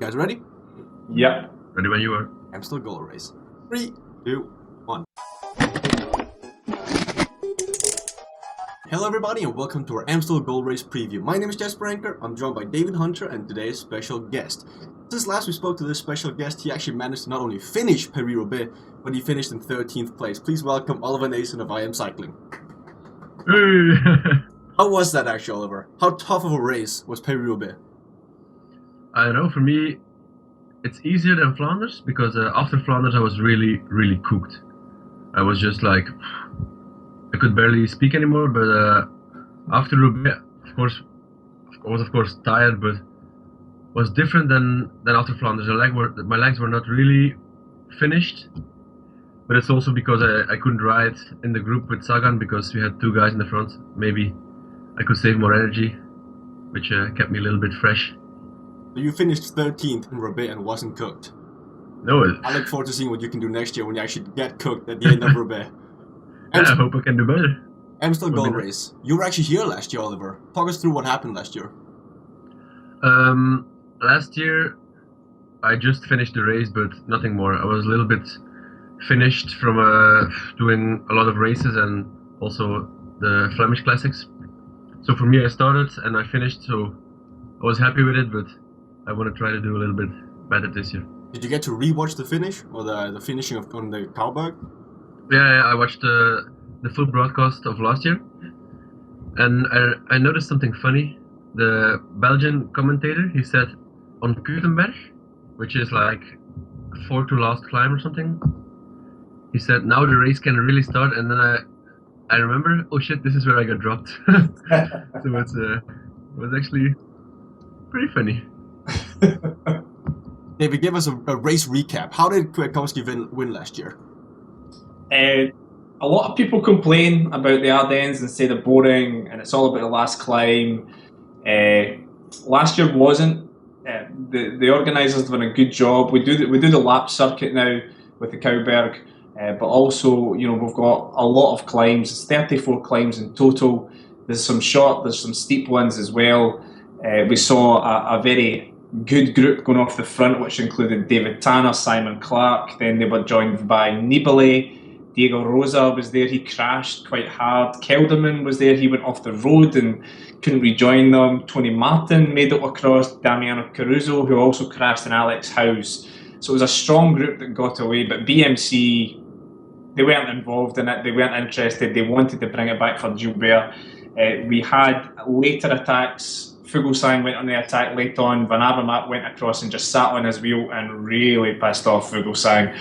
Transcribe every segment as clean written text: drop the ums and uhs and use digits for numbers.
guys ready? Yep. Ready when you are. Amstel goal race. 3, 2, 1. Hello everybody and welcome to our Amstel goal race preview. My name is Jesper. I'm joined by David Hunter and today's special guest. Since last we spoke to this special guest, he actually managed to not only finish Paris-Roubaix, but he finished in 13th place. Please welcome Oliver Naesen of IAM Cycling. Hey. How was that actually, Oliver? How tough of a race was Paris-Roubaix? I don't know, for me, it's easier than Flanders, because after Flanders I was really cooked. I was just like, I could barely speak anymore, but after Roubaix, of course, I was of course tired, but was different than after Flanders. My legs were not really finished, but it's also because I couldn't ride in the group with Sagan because we had two guys in the front. Maybe I could save more energy, which kept me a little bit fresh. So you finished 13th in Roubaix and wasn't cooked. No, I look forward to seeing what you can do next year when you actually get cooked at the end of Roubaix. yeah, I hope I can do better. Amstel goal race. You were actually here last year, Oliver. Talk us through what happened last year. Last year I just finished the race, but nothing more. I was a little bit finished from doing a lot of races and also the Flemish Classics. So for me, I started and I finished, so I was happy with it, but I want to try to do a little bit better this year. Did you get to rewatch the finish or the finishing on the Kouwberg? Yeah, I watched the full broadcast of last year, and I noticed something funny. The Belgian commentator, he said on Kutenberg, which is like 4th to last climb or something, he said now the race can really start, and then I remember, oh shit, this is where I got dropped. So it was actually pretty funny. David, give us a race recap. How did Kwiatkowski win last year? A lot of people complain about the Ardennes and say they're boring and it's all about the last climb. Last year wasn't. The organisers have done a good job. We do the lap circuit now with the Kouwberg, but also we've got a lot of climbs. It's 34 climbs in total. There's some short, there's some steep ones as well. We saw a very good group going off the front, which included David Tanner, Simon Clark. Then they were joined by Nibali. Diego Rosa was there, he crashed quite hard. Kelderman was there, he went off the road and couldn't rejoin them. Tony Martin made it across, Damiano Caruso, who also crashed, and Alex House. So it was a strong group that got away, but BMC, they weren't involved in it, they weren't interested, they wanted to bring it back for Gilbert. We had later attacks. Fuglsang went on the attack late on. Van Avermaet went across and just sat on his wheel and really pissed off Fuglsang.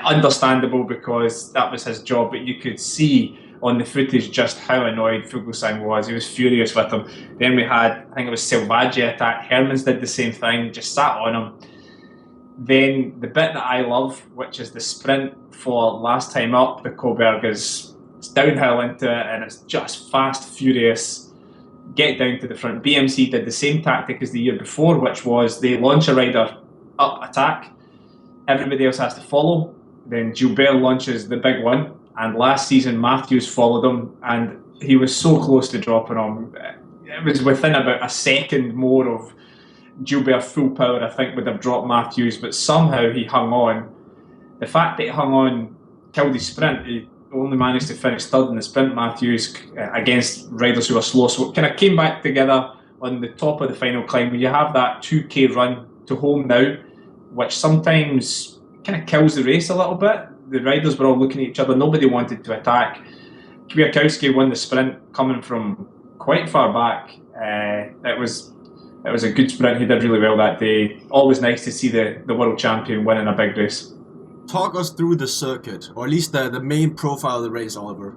Understandable because that was his job, but you could see on the footage just how annoyed Fuglsang was. He was furious with him. Then we had, I think it was Selvaggi attack. Hermans did the same thing, just sat on him. Then the bit that I love, which is the sprint for last time up, the Kouwberg, it's downhill into it and it's just fast, furious. Get down to the front. BMC did the same tactic as the year before, which was they launch a rider up attack. Everybody else has to follow. Then Gilbert launches the big one. And last season, Matthews followed him, and he was so close to dropping him. It was within about a second more of Gilbert full power, I think, would have dropped Matthews, but somehow he hung on. The fact that he hung on killed his sprint. He only managed to finish third in the sprint, Matthews, against riders who were slow. So it kind of came back together on the top of the final climb. You have that 2K run to home now, which sometimes kind of kills the race a little bit. The riders were all looking at each other. Nobody wanted to attack. Kwiatkowski won the sprint coming from quite far back. It was a good sprint. He did really well that day. Always nice to see the world champion winning a big race. Talk us through the circuit, or at least the main profile of the race, Oliver.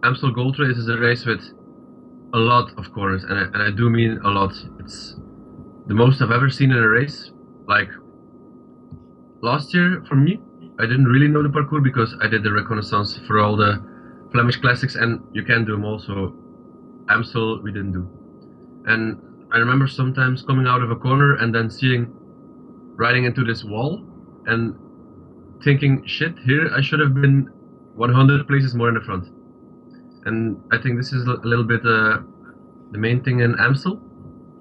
Amstel Gold Race is a race with a lot of corners, and I do mean a lot. It's the most I've ever seen in a race. Like last year, for me, I didn't really know the parcours because I did the reconnaissance for all the Flemish Classics, and you can do them also. Amstel, we didn't do. And I remember sometimes coming out of a corner and then riding into this wall and thinking, shit, here I should have been 100 places more in the front. And I think this is a little bit the main thing in Amstel.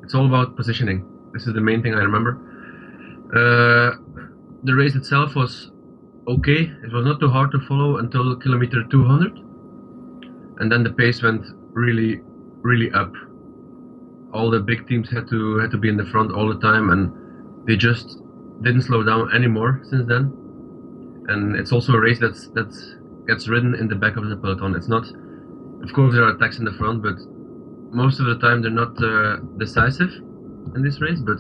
it's all about positioning. This is the main thing I remember. The race itself was okay. It was not too hard to follow until kilometer 200, and then the pace went really, really up. All the big teams had to be in the front all the time, and they just didn't slow down anymore since then. And it's also a race that gets ridden in the back of the peloton. It's not, of course, there are attacks in the front, but most of the time they're not decisive in this race. But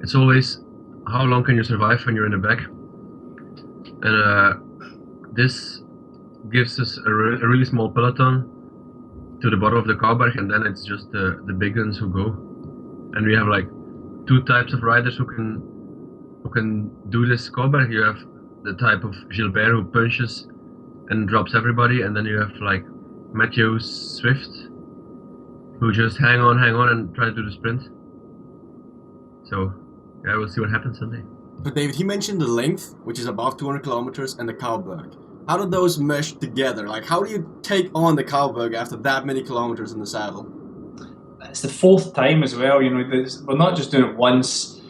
it's always how long can you survive when you're in the back. And this gives us a really small peloton to the bottom of the Kouberg, and then it's just the big guns who go. And we have like two types of riders who can do this Kouberg. You have the type of Gilbert who punches and drops everybody, and then you have like Matthew Swift who just hang on and try to do the sprint. So yeah, we'll see what happens Sunday. But David, he mentioned the length, which is above 200 kilometers, and the Kouberg. How do those mesh together? Like, how do you take on the Kouberg after that many kilometers in the saddle? It's the fourth time as well. We're not just doing it once.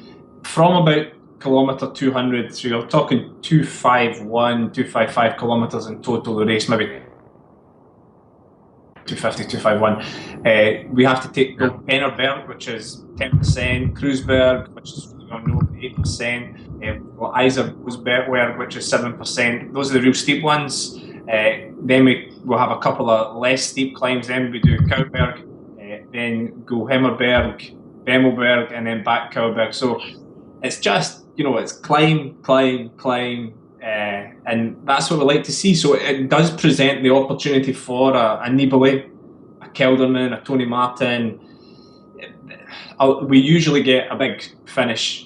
From about kilometer 200, so you're talking 251, 255 kilometers in total. The race maybe 250, 251. We have to take Pennerberg, which is 10%, Kreuzberg, which is 8%. Eiserberg, which is 7%. Those are the real steep ones. Then we'll have a couple of less steep climbs. Then we do Kouberg, then go Hemmerberg, Bemmelberg, and then back Kouberg. So it's just, it's climb, and that's what we like to see. So it does present the opportunity for a Nibali, a Kelderman, a Tony Martin. We usually get a big finish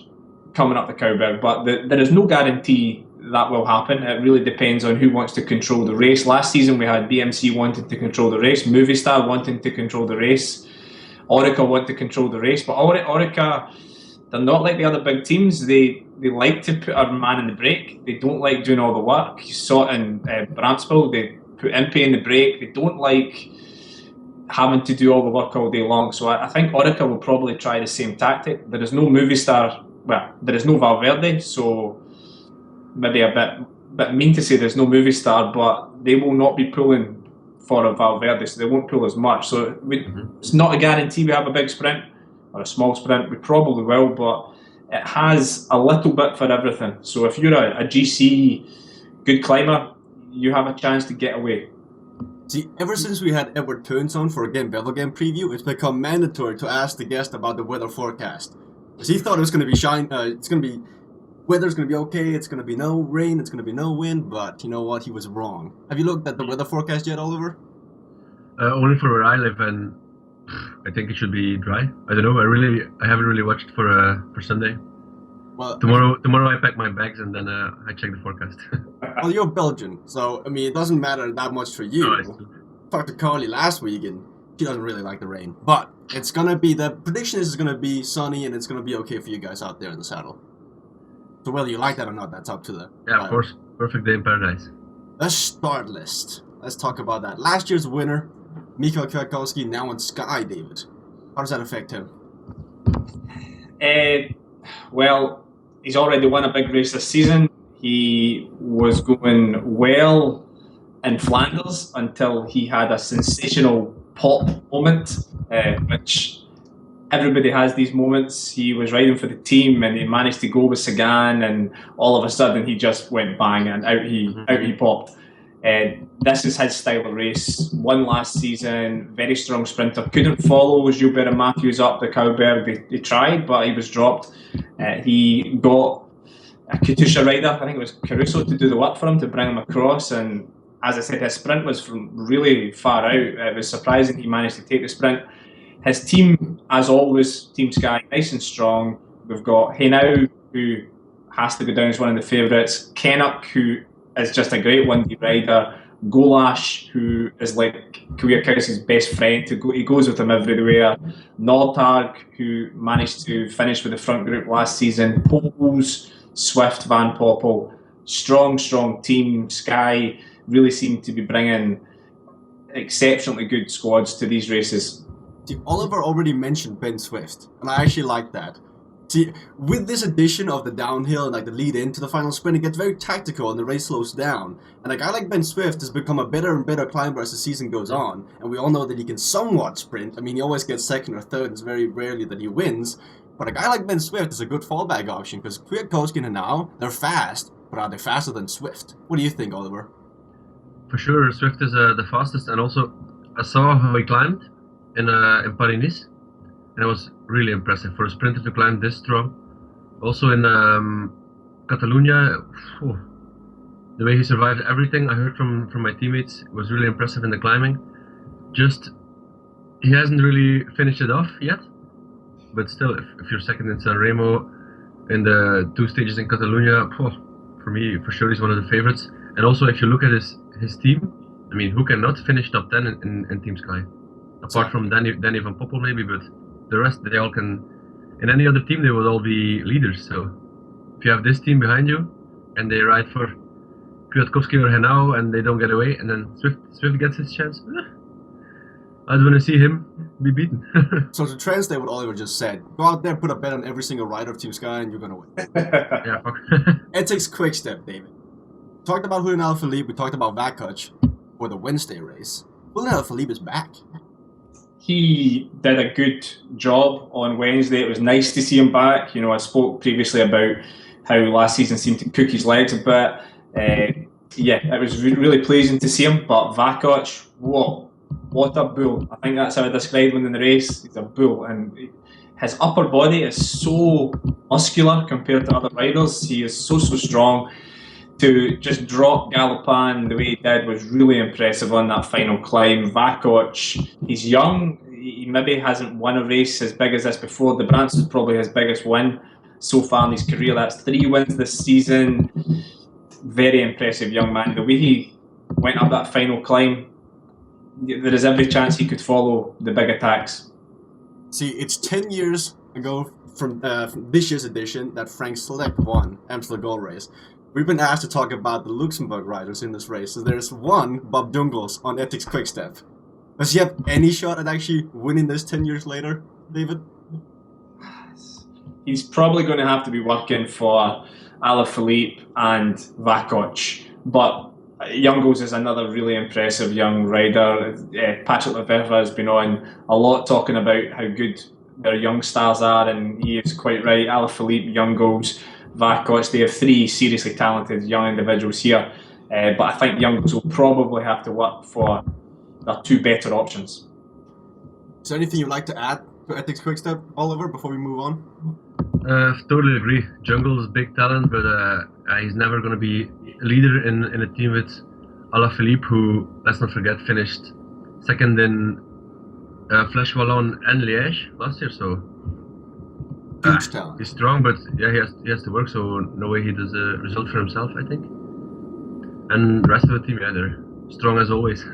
coming up the Kouberg, but there is no guarantee that will happen. It really depends on who wants to control the race. Last season we had BMC wanting to control the race, Movistar wanting to control the race, Orica want to control the race, but Orica, they're not like the other big teams. They like to put a man in the brake. They don't like doing all the work. You saw it in Amstel. They put Impey in the brake. They don't like having to do all the work all day long. So I think Orica will probably try the same tactic. There is no Movistar. Well, there is no Valverde, so maybe a bit mean to say there's no Movistar, but they will not be pulling for a Valverde, so they won't pull as much. So it's not a guarantee we have a big sprint or a small sprint. We probably will, but it has a little bit for everything. So if you're a GC good climber, you have a chance to get away. See, ever since we had Edward Turns on for a Game Bevel preview, it's become mandatory to ask the guest about the weather forecast. Because he thought it was going to be weather's going to be okay, it's going to be no rain, it's going to be no wind, but you know what, he was wrong. Have you looked at the weather forecast yet, Oliver? Only for where I live, and I think it should be dry. I don't know, I haven't really watched for Sunday. Well, tomorrow I pack my bags and then I check the forecast. Well, you're Belgian, so I mean it doesn't matter that much for you. I talked to Carly last week and she doesn't really like the rain, but it's gonna be, the prediction is it's gonna be sunny and it's gonna be okay for you guys out there in the saddle. So whether you like that or not, that's up to the of course. Perfect day in paradise. Let's start list. Let's talk about that. Last year's winner, Michael Kwiatkowski, now on Sky, David. How does that affect him? Well, he's already won a big race this season. He was going well in Flanders until he had a sensational pop moment, which everybody has these moments. He was riding for the team and he managed to go with Sagan, and all of a sudden he just went bang and out he popped. This is his style of race. Won last season, very strong sprinter. Couldn't follow Gilbert and Matthews up the Kouberg. They tried, but he was dropped. He got a Katusha rider, I think it was Caruso, to do the work for him, to bring him across. And as I said, his sprint was from really far out. It was surprising he managed to take the sprint. His team, as always, Team Sky, nice and strong. We've got Hainau, who has to go down as one of the favourites. Kennock, who is just a great 1D rider. Golash, who is like Kwiatkowski's best friend. He goes with him everywhere. Nortag, who managed to finish with the front group last season. Poles, Swift, Van Poppel. Strong team. Sky really seem to be bringing exceptionally good squads to these races. See, Oliver already mentioned Ben Swift, and I actually like that. See, with this addition of the downhill and like the lead into the final sprint, it gets very tactical and the race slows down. And a guy like Ben Swift has become a better and better climber as the season goes on, and we all know that he can somewhat sprint. I mean, he always gets second or third, and it's very rarely that he wins. But a guy like Ben Swift is a good fallback option, because Kwiatkowski and now, they're fast, but are they faster than Swift? What do you think, Oliver? For sure, Swift is the fastest, and also I saw how he climbed in Paris-Nice, and it was really impressive for a sprinter to climb this strong. Also in Catalonia, the way he survived everything, I heard from my teammates, was really impressive in the climbing. Just, he hasn't really finished it off yet, but still, if you're second in San Remo, in the 2 stages in Catalonia, for me, for sure, he's one of the favorites. And also, if you look at his team, I mean, who cannot finish top 10 in Team Sky? Apart from Danny van Poppel maybe, but the rest, they all can. In any other team, they would all be leaders. So if you have this team behind you, and they ride for Kwiatkowski or Henao, and they don't get away, and then Swift gets his chance, I don't want to see him be beaten. So to translate what Oliver just said, go out there, put a bet on every single rider of Team Sky, and you're gonna win. Yeah, fuck. Ethics Quickstep, David. We talked about Julian Alaphilippe, we talked about Vakoc for the Wednesday race. Julian Alaphilippe is back. He did a good job on Wednesday. It was nice to see him back. I spoke previously about how last season seemed to cook his legs a bit. It was really pleasing to see him. But Vakoc, what a bull. I think that's how I described him in the race. He's a bull. And his upper body is so muscular compared to other riders. He is so strong. To just drop Galopin the way he did was really impressive on that final climb. Vakoc, he's young. He maybe hasn't won a race as big as this before. The Brance is probably his biggest win so far in his career. That's 3 wins this season. Very impressive young man. The way he went up that final climb, there is every chance he could follow the big attacks. See, it's 10 years ago from this year's edition that Frank Slek won Amstel Gold Race. We've been asked to talk about the Luxembourg riders in this race. So there's one, Bob Dungles, on Ethics Quickstep. Does he have any shot at actually winning this 10 years later, David? He's probably going to have to be working for Alaphilippe and Vakoc. But Dungles is another really impressive young rider. Patrick Lefevre has been on a lot talking about how good their young stars are, and he is quite right. Alaphilippe, Dungles, Vakoc, they have 3 seriously talented young individuals here, but I think Dungles will probably have to work for their 2 better options. Is there anything you'd like to add to Ethics Quickstep, Oliver, before we move on? Totally agree. Jungle is big talent, but he's never going to be a leader in a team with Alaphilippe, who, let's not forget, finished second in Flèche Wallonne and Liège last year, so huge talent. He's strong, but yeah, he has to work, so no way he does a result for himself, I think. And the rest of the team, they're strong as always.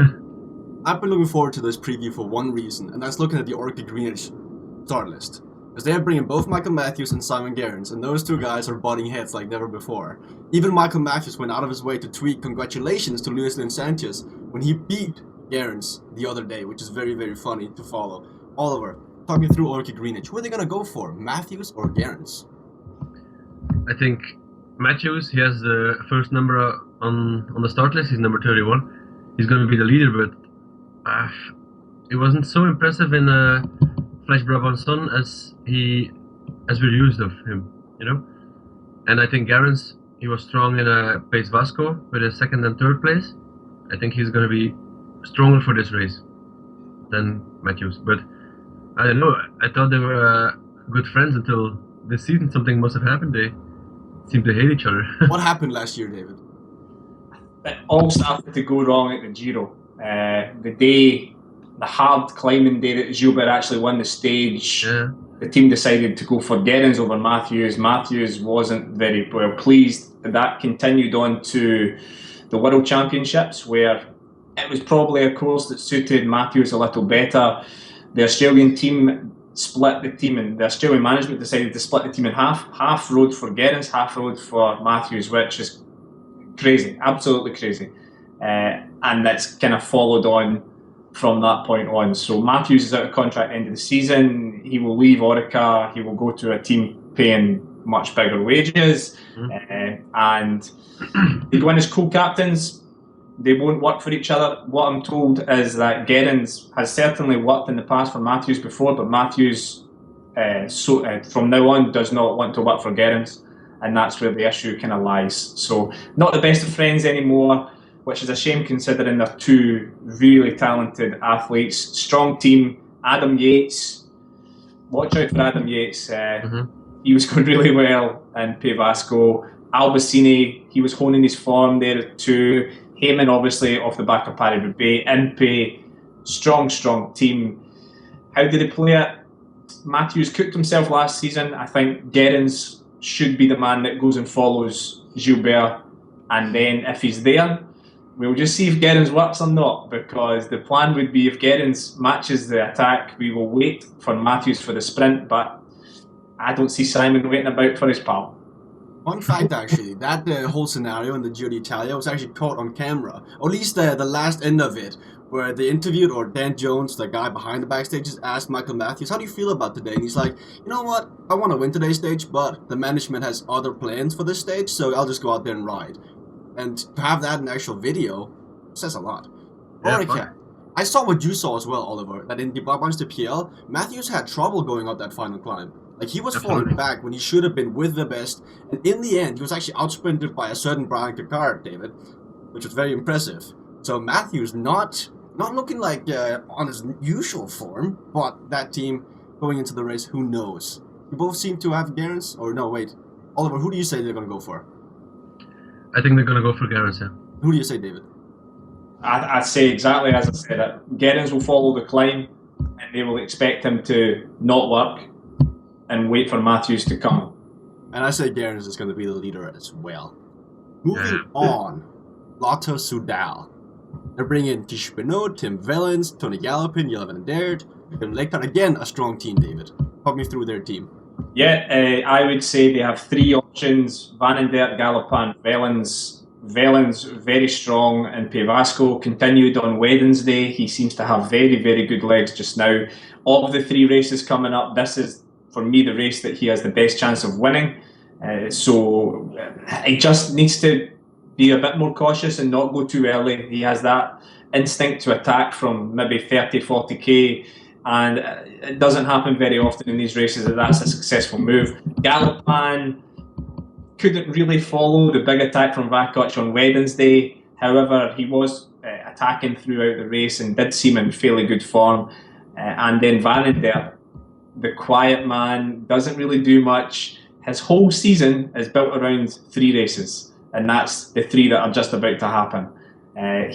I've been looking forward to this preview for one reason, and that's looking at the Orica-GreenEDGE start list. Because they're bringing both Michael Matthews and Simon Gerrans, and those 2 guys are butting heads like never before. Even Michael Matthews went out of his way to tweet congratulations to Luis Lin Sanchez when he beat Gerrans the other day, which is very, very funny to follow. Oliver, talk me through Orica-GreenEDGE. Who are they going to go for, Matthews or Gerrans? I think Matthews, he has the first number on the start list. He's number 31. He's going to be the leader, but it wasn't so impressive in Flèche Brabançonne as we're used of him, And I think Gerrans, he was strong in País Vasco with a 2nd and 3rd place. I think he's going to be stronger for this race than Matthews, but I don't know. I thought they were good friends until this season. Something must have happened. They seem to hate each other. What happened last year, David? It all started to go wrong at the Giro. The hard climbing day that Gilbert actually won the stage, the team decided to go for Gerrans over Matthews. Matthews wasn't very well pleased. That continued on to the World Championships, where it was probably a course that suited Matthews a little better. The Australian team split the team, and the Australian management decided to split the team in half. Half rode for Gerrans, half rode for Matthews, which is crazy, absolutely crazy. And that's kind of followed on from that point on. So Matthews is out of contract end of the season. He will leave Orica. He will go to a team paying much bigger wages. And they go in as co-captains. They won't work for each other. What I'm told is that Gerrans has certainly worked in the past for Matthews before, but Matthews from now on does not want to work for Gerrans, and that's where the issue kind of lies. So not the best of friends anymore, which is a shame considering they're two really talented athletes. Strong team. Adam Yates, watch out for Adam Yates. He was going really well in Pevasco. Albacini, he was honing his form there too. Heyman, obviously, off the back of Paris-Roubaix. Impey, strong team. How did they play it? Matthews cooked himself last season. I think Gerrans should be the man that goes and follows Gilbert. And then if he's there, we'll just see if Gerrans works or not, because the plan would be if Gerrans matches the attack, we will wait for Matthews for the sprint, but I don't see Simon waiting about for his pal. Fun fact, actually, that whole scenario in the Giro d'Italia was actually caught on camera, or at least the last end of it, where they interviewed, or Dan Jones, the guy behind the backstage, just asked Michael Matthews, how do you feel about today? And he's like, you know what, I want to win today's stage, but the management has other plans for this stage, so I'll just go out there and ride. And to have that in actual video says a lot. Yeah, Orica, I saw what you saw as well, Oliver, that in the Barbange de PL, Matthews had trouble going up that final climb. Like, he was falling back when he should have been with the best, and in the end, he was actually outsprinted by a certain Brian Cocard, David, which was very impressive. So Matthews not looking like on his usual form, but that team going into the race, who knows? You both seem to have Gerrans, or no, wait. Oliver, who do you say they're going to go for? I think they're going to go for Gerrans, yeah. Who do you say, David? I say exactly as I said it. Gerrans will follow the climb, and they will expect him to not work and wait for Matthews to come. And I say Gerrans is going to be the leader as well. Moving on, Lotto-Soudal. They're bringing Tish Benoit, Tim Wellens, Tony Gallopin, Jelle van der Dert, and Lektar. Again, a strong team, David. Talk me through their team. Yeah, I would say they have three options: Van den Dert, Gallopin, Wellens. Wellens, very strong in Pevasco, continued on Wednesday. He seems to have very, very good legs just now. Of the three races coming up, this is, for me, the race that he has the best chance of winning. So he just needs to be a bit more cautious and not go too early. He has that instinct to attack from maybe 30, 40k, and it doesn't happen very often in these races that that's a successful move. Gallopin couldn't really follow the big attack from Vakoc on Wednesday. However, he was attacking throughout the race and did seem in fairly good form. And then Van den Dert, the quiet man, doesn't really do much. His whole season is built around three races, and that's the three that are just about to happen. I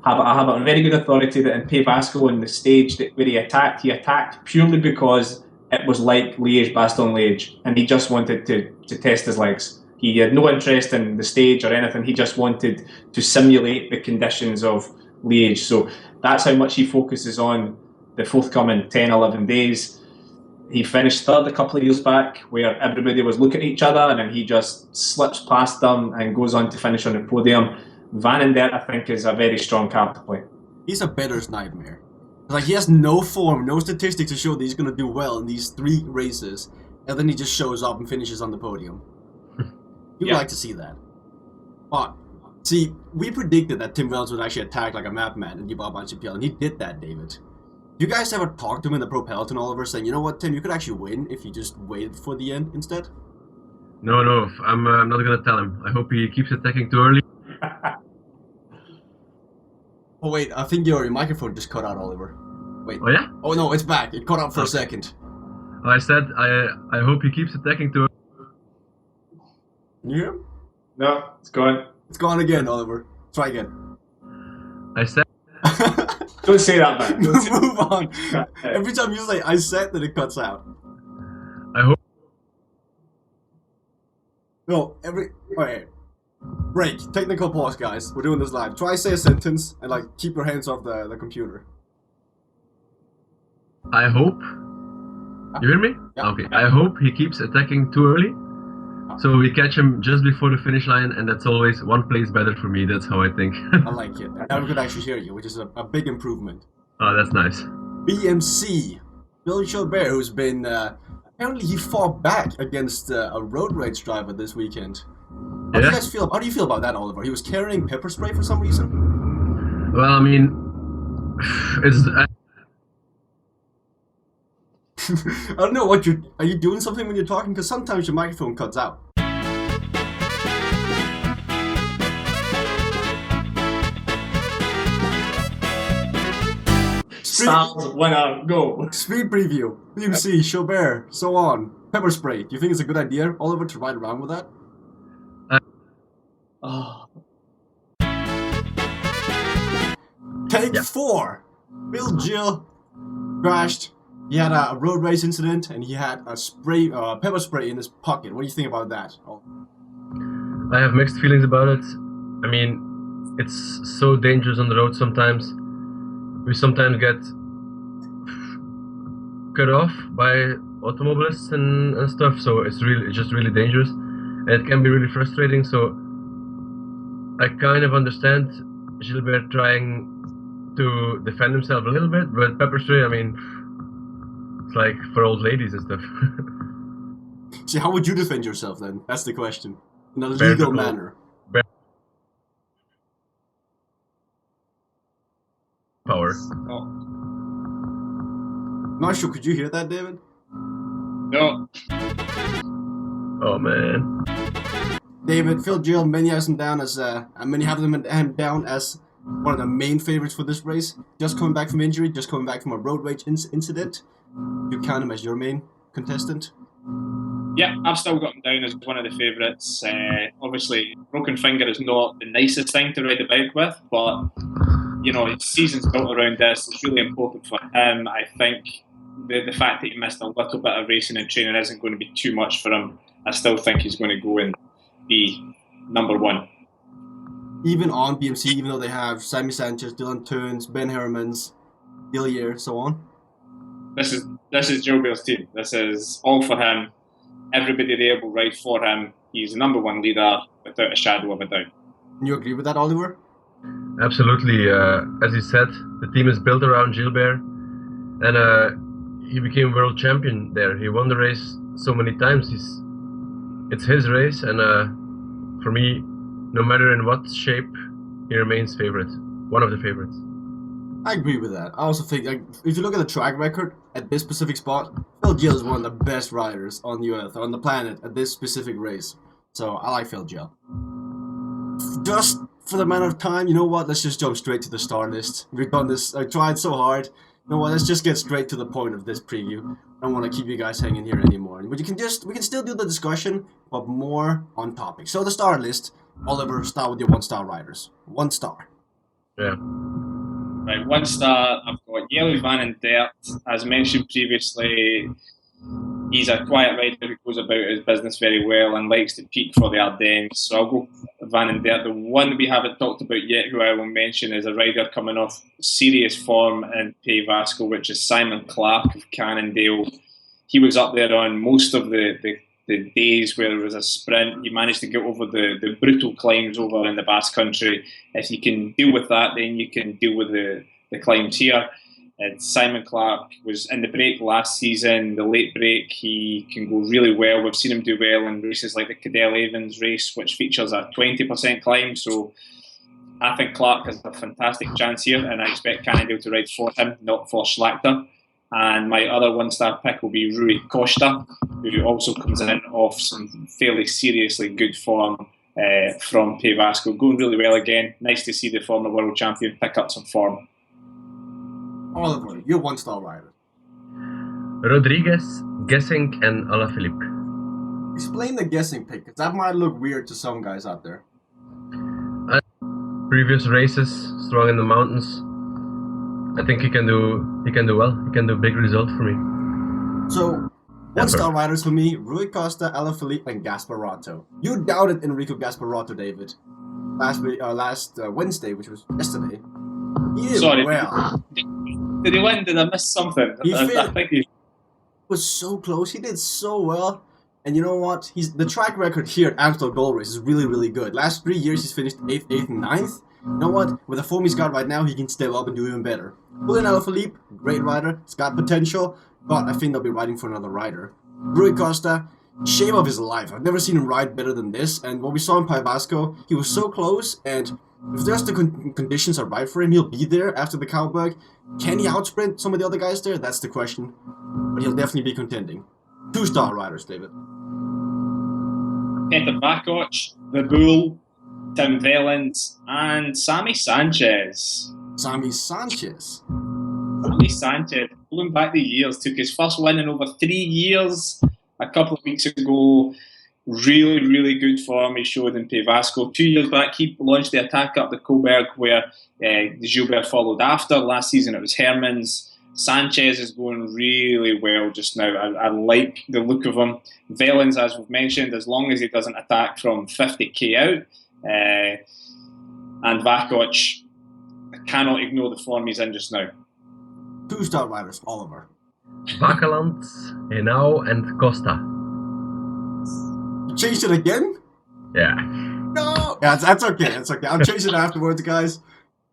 have a very good authority that in Pevasco, on the stage where he attacked purely because it was like Liège-Bastogne-Liège, and he just wanted to test his legs. He had no interest in the stage or anything. He just wanted to simulate the conditions of Liège. So that's how much he focuses on the forthcoming 10, 11 days. He finished third a couple of years back, where everybody was looking at each other, and then he just slips past them and goes on to finish on the podium. Van den Dert, I think, is a very strong card to play. He's a bettor's nightmare. Like, he has no form, no statistics to show that he's going to do well in these three races, and then he just shows up and finishes on the podium. You would like to see that. But, see, we predicted that Tim Wellens would actually attack like a map man in Barbange de PL, and he did that, David. You guys ever talk to him in the Pro Peloton, Oliver, saying, you know what, Tim, you could actually win if you just waited for the end instead? No, I'm not going to tell him. I hope he keeps attacking too early. Oh wait, I think your microphone just cut out, Oliver. Wait. Oh yeah? Oh no, it's back. It cut out for a second. I said I hope he keeps attacking too early. Can you hear him? No, it's gone. It's gone again, Oliver. Try again. I said... Don't say that, man. Move on. Every time you say I said, then it cuts out. I hope... No, Alright. Break. Technical pause, guys. We're doing this live. Try say a sentence and like keep your hands off the computer. I hope... You hear me? Yeah. Okay. I hope he keeps attacking too early So we catch him just before the finish line, and that's always one place better for me. That's how I think. I like it. Now we could actually hear you, which is a big improvement. Oh, that's nice. BMC, Billy Gilbert, who's been apparently he fought back against a road rage driver this weekend. How do you guys feel? How do you feel about that, Oliver? He was carrying pepper spray for some reason. Well, I mean, it's. I don't know what are you doing something when you're talking? Because sometimes your microphone cuts out. Stars, winner, go. Speed preview, BMC, Gilbert, so on. Pepper spray. Do you think it's a good idea, Oliver, to ride around with that? Oh. Take 4. Bill Gill crashed. He had a road race incident, and he had a pepper spray in his pocket. What do you think about that? I have mixed feelings about it. I mean, it's so dangerous on the road sometimes. We sometimes get cut off by automobilists and stuff, so it's just really dangerous, and it can be really frustrating. So I kind of understand Gilbert trying to defend himself a little bit, but pepper spray, I mean, it's like for old ladies and stuff. See, how would you defend yourself then? That's the question. In a legal manner. Power. Oh. Not sure, could you hear that, David? No. Oh man. David, Phil Gill, many have him down as many have him down as one of the main favorites for this race. Just coming back from injury, just coming back from a road rage incident. You count him as your main contestant? Yeah, I've still got him down as one of the favourites. Obviously, broken finger is not the nicest thing to ride a bike with, but you know, his season's built around this. It's really important for him. I think the fact that he missed a little bit of racing and training isn't going to be too much for him. I still think he's going to go and be number 1. Even on BMC, even though they have Sammy Sanchez, Dylan Turns, Ben Hermans, Dillier, so on? This is Gilbert's team. This is all for him. Everybody there will ride for him. He's the number 1 leader without a shadow of a doubt. You agree with that, Oliver? Absolutely. As you said, the team is built around Gilbert, and he became world champion there. He won the race so many times. It's his race, and for me, no matter in what shape, he remains favorite. One of the favorites. I agree with that. I also think, like, if you look at the track record at this specific spot, Phil Gill is one of the best riders on the earth, on the planet, at this specific race. So I like Phil Gill. Just for the amount of time, you know what? Let's just jump straight to the star list. We've done this. I tried so hard. You know what? Let's just get straight to the point of this preview. I don't want to keep you guys hanging here anymore. But we can still do the discussion, but more on topic. So the star list. Oliver, start with your 1-star riders. 1 star. Yeah. Right, 1 star. I've got Jelle Van den Dert. As mentioned previously, he's a quiet rider who goes about his business very well and likes to peak for the Ardennes. So I'll go Van den Dert. The one we haven't talked about yet, who I will mention, is a rider coming off serious form in Pays Vasco, which is Simon Clark of Cannondale. He was up there on most of the days where there was a sprint. He managed to get over the brutal climbs over in the Basque Country. If you can deal with that, then you can deal with the climbs here. Simon Clark was in the break last season, the late break. He can go really well. We've seen him do well in races like the Cadell Evans race, which features a 20% climb. So I think Clark has a fantastic chance here, and I expect Cannondale to ride for him, not for Schlachter. And my other 1-star pick will be Rui Costa, who also comes in off some fairly seriously good form from Pays Vasco. Going really well again. Nice to see the former world champion pick up some form. Oliver, you're 1-star rider. Rodriguez, Guessing, and Alaphilippe. Explain the guessing pick, because that might look weird to some guys out there. Previous races, strong in the mountains. I think he can do well. He can do big result for me. So, 1-star riders for me: Rui Costa, Alaphilippe, and Gasparotto. You doubted Enrico Gasparotto, David, last Wednesday, which was yesterday. He did well. Did he win? Did I miss something? I think he was so close. He did so well. And you know what? The track record here at Amstel Gold Race is really, really good. Last 3 years, he's finished 8th, 8th, and 9th. You know what? With the form he's got right now, he can step up and do even better. Julian Alaphilippe, great rider. He's got potential, but I think they'll be riding for another rider. Rui Costa, shame of his life. I've never seen him ride better than this. And what we saw in Vasco, he was so close. And if just the conditions are right for him, he'll be there after the Cowberg. Can he outsprint some of the other guys there? That's the question. But he'll definitely be contending. 2-star riders, David. Peter Vakoch, The Bull, Tim Velens, and Sammy Sanchez. Sammy Sanchez. Sammy Sanchez, pulling back the years, took his first win in over 3 years a couple of weeks ago. Really, really good form he showed in Vasco. 2 years back, he launched the attack up the Coburg, where Gilbert followed after. Last season, it was Hermans. Sanchez is going really well just now. I like the look of him. Velens, as we've mentioned, as long as he doesn't attack from 50k out. And Vakoch, I cannot ignore the form he's in just now. 2-star riders, Oliver. Vakaland, Henao, and Costa. You changed it again? Yeah. No! Yeah, that's okay, that's okay. I'll change it afterwards, guys.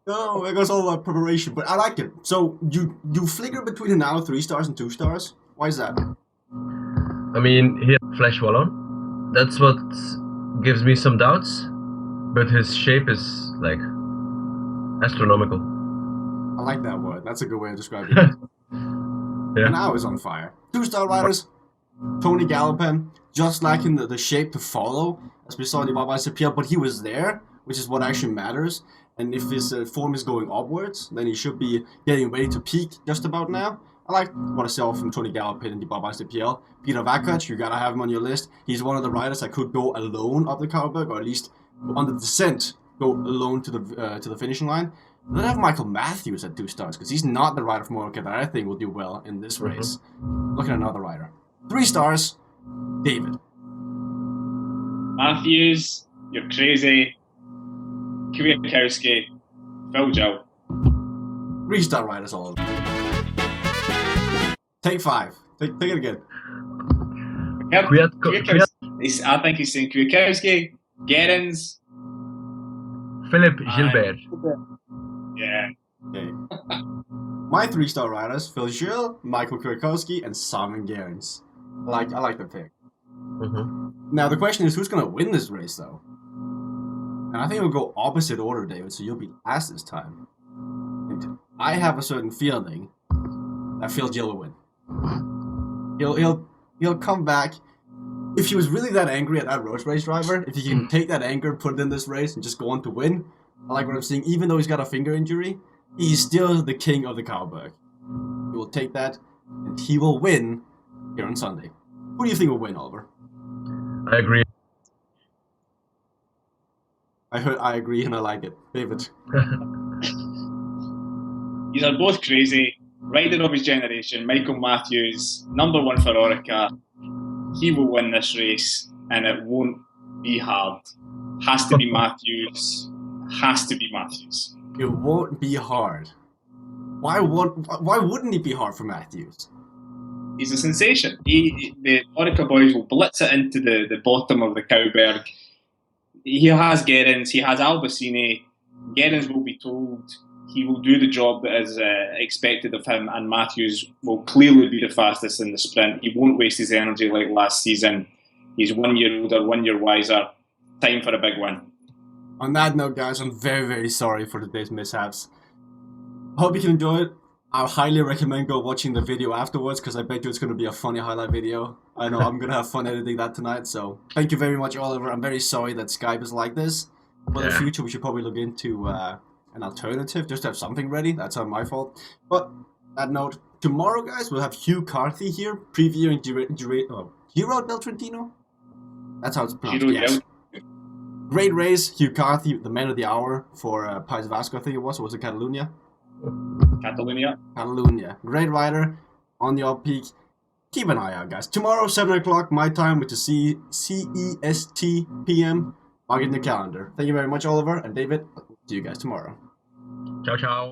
No, it goes all about preparation, but I like it. So, you flicker between now 3 stars and 2 stars? Why is that? I mean, he has Flash Wallon. That's what gives me some doubts. But his shape is, like, astronomical. I like that word. That's a good way of describing it. Yeah. And now is on fire. 2-star riders, Tony Galopin, just lacking the shape to follow, as we saw in the Baba CPL, but he was there, which is what actually matters. And if his form is going upwards, then he should be getting ready to peak just about now. I like what I saw from Tony Galopin in the Baba CPL. Peter Vakoch, you gotta have him on your list. He's one of the riders that could go alone up the Cowberg, or at least on the descent, go alone to the finishing line. And then I have Michael Matthews at 2 stars, because he's not the rider from Orica that I think will do well in this race. Look at another rider. 3 stars, David. Matthews, you're crazy. Kwiatkowski, Phil Joe. 3-star riders, all of them. Take 5. Take it again. I think he's saying Kwiatkowski, Gerrans, Philip Gilbert. Yeah. Okay. My 3-star riders, Phil Gilles, Michael Kwiatkowski, and Simon Gerrans. I like the pick. Now the question is, who's going to win this race, though? And I think we'll go opposite order, David, so you'll be last this time. And I have a certain feeling that Phil Gilles will win. He'll come back. If he was really that angry at that road race driver, if he can take that anger, put it in this race, and just go on to win, I like what I'm seeing. Even though he's got a finger injury, he's still the king of the Cowberg. He will take that, and he will win here on Sunday. Who do you think will win, Oliver? I agree. I agree, and I like it. David. These are both crazy. Rider of his generation, Michael Matthews, number 1 for Orica. He will win this race, and it won't be hard. Has to be Matthews. Has to be Matthews. It won't be hard. Why wouldn't it be hard for Matthews? He's a sensation. The Orica boys will blitz it into the bottom of the Cowberg. He has Gerrans, he has Albacini. Gerrans will be told he will do the job that is expected of him, and Matthews will clearly be the fastest in the sprint. He won't waste his energy like last season. He's 1 year older, 1 year wiser. Time for a big win. On that note, guys, I'm very, very sorry for today's mishaps. Hope you can enjoy it. I highly recommend go watching the video afterwards, because I bet you it's going to be a funny highlight video. I know I'm going to have fun editing that tonight, so thank you very much, Oliver. I'm very sorry that Skype is like this. For the future, we should probably look into an alternative, just to have something ready. That's not my fault. But, that note, tomorrow, guys, we'll have Hugh Carthy here, previewing Giro del Trentino? That's how it's pronounced, yes. Great race, Hugh Carthy, the man of the hour for País Vasco, I think it was, or was it Catalunya? Catalunya. Great rider, on the up peak. Keep an eye out, guys. Tomorrow, 7 o'clock, my time, which is CEST PM. I'll get in the calendar. Thank you very much, Oliver and David. See you guys tomorrow. Ciao, ciao.